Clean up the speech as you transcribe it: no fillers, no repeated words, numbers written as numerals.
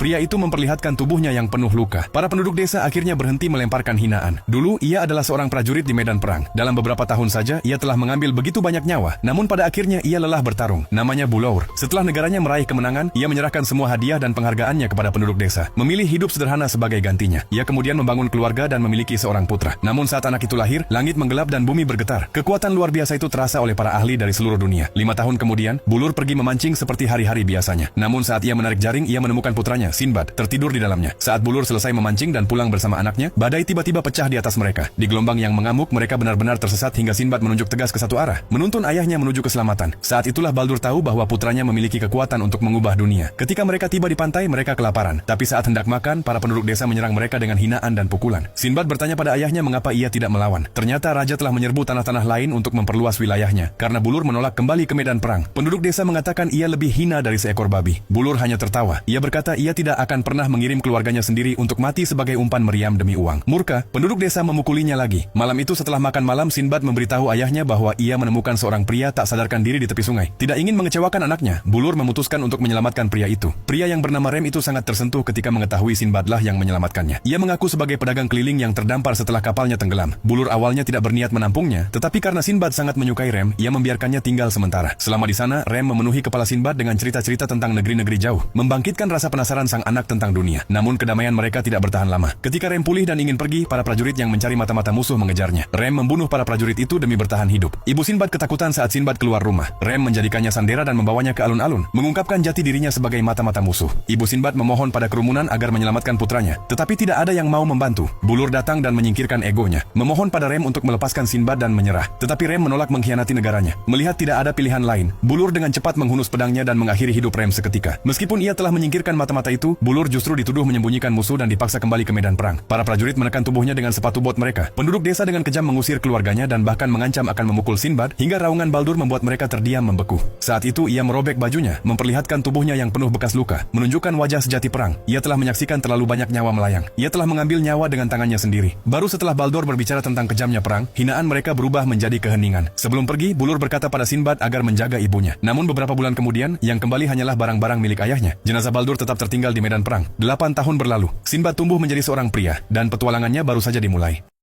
Pria itu memperlihatkan tubuhnya yang penuh luka. Para penduduk desa akhirnya berhenti melemparkan hinaan. Dulu, ia adalah seorang prajurit di medan perang. Dalam beberapa tahun saja, ia telah mengambil begitu banyak nyawa. Namun pada akhirnya, ia lelah bertarung. Namanya Bulaur. Setelah negaranya meraih kemenangan, ia menyerahkan semua hadiah dan penghargaannya kepada penduduk desa. Memilih hidup sederhana sebagai gantinya. Ia kemudian membangun keluarga dan memiliki seorang putra. Namun saat anak itu lahir, langit menggelap dan bumi bergetar. Kekuatan luar biasa itu terasa oleh para ahli dari seluruh dunia. 5 tahun kemudian, Bulaur pergi memancing seperti hari-hari biasanya. Namun saat ia menarik jaring, ia menemukan putranya, Sinbad, tertidur di dalamnya. Saat Bulaur selesai memancing dan pulang bersama anaknya, badai tiba-tiba pecah di atas mereka. Di gelombang yang mengamuk, mereka benar-benar tersesat hingga Sinbad menunjuk tegas ke satu arah, menuntun ayahnya menuju keselamatan. Saat itulah Baldur tahu bahwa putranya memiliki kekuatan untuk mengubah dunia. Ketika mereka tiba di pantai, mereka kelaparan. Tapi saat hendak makan, para penduduk desa menyerang mereka dengan hinaan dan pukulan. Sinbad bertanya pada ayahnya mengapa ia tidak melawan. Ternyata raja telah menyerbu tanah-tanah lain untuk memperluas wilayahnya. Karena Bulaur menolak kembali ke medan perang, penduduk desa mengatakan ia lebih hina dari seekor babi. Bulaur hanya tertawa. Ia berkata ia tidak akan pernah mengirim keluarganya sendiri untuk mati sebagai umpan meriam demi uang. Murka, penduduk desa memukulinya lagi. Malam itu setelah makan malam, Sinbad memberitahu ayahnya bahwa ia menemukan seorang pria tak sadarkan diri di tepi sungai. Tidak ingin mengecewakan anaknya, Bulaur memutuskan untuk menyelamatkan pria itu. Pria yang bernama Rem itu sangat tersentuh ketika mengetahui Sinbadlah yang menyelamatkannya. Ia mengaku sebagai pedagang keliling yang terdampar setelah kapalnya tenggelam. Bulaur awalnya tidak berniat menampungnya, tetapi karena Sinbad sangat menyukai Rem, ia membiarkannya tinggal sementara. Selama di sana, Rem memenuhi kepala Sinbad dengan cerita-cerita tentang negeri-negeri jauh, membangkitkan rasa penasaran sang anak tentang dunia. Namun kedamaian mereka tidak bertahan lama. Ketika Rem pulih dan ingin pergi, para prajurit yang mencari mata-mata musuh mengejarnya. Rem membunuh para prajurit itu demi bertahan hidup. Ibu Sinbad ketakutan saat Sinbad keluar rumah. Rem menjadikannya sandera dan membawanya ke alun-alun, mengungkapkan jati dirinya sebagai mata-mata musuh. Ibu Sinbad memohon pada kerumunan agar menyelamatkan putranya, tetapi tidak ada yang mau membantu. Bulaur datang dan menyingkirkan egonya, memohon pada Rem untuk melepaskan Sinbad dan menyerah. Tetapi Rem menolak mengkhianati negaranya. Melihat tidak ada pilihan lain, Bulaur dengan cepat menghunus pedangnya dan mengakhiri hidup Rem seketika. Meskipun ia telah menyingkirkan mata-mata itu, Bulaur justru dituduh menyembunyikan musuh dan dipaksa kembali ke medan perang. Para prajurit menekan tubuhnya dengan sepatu bot mereka. Penduduk desa dengan kejam mengusir keluarganya dan bahkan mengancam akan memukul Sinbad hingga raungan Baldur membuat mereka terdiam membeku. Saat itu ia merobek bajunya, memperlihatkan tubuhnya yang penuh bekas luka, menunjukkan wajah sejati perang. Ia telah menyaksikan terlalu banyak nyawa melayang. Ia telah mengambil nyawa dengan tangannya sendiri. Baru setelah Baldur berbicara tentang kejamnya perang, hinaan mereka berubah menjadi keheningan. Sebelum pergi, Bulaur berkata pada Sinbad agar menjaga ibunya. Namun beberapa bulan kemudian, yang kembali hanyalah barang-barang milik ayahnya. Jenazah Baldur tetap tertinggal di medan perang. 8 tahun berlalu, Sinbad tumbuh menjadi seorang pria, dan petualangannya baru saja dimulai.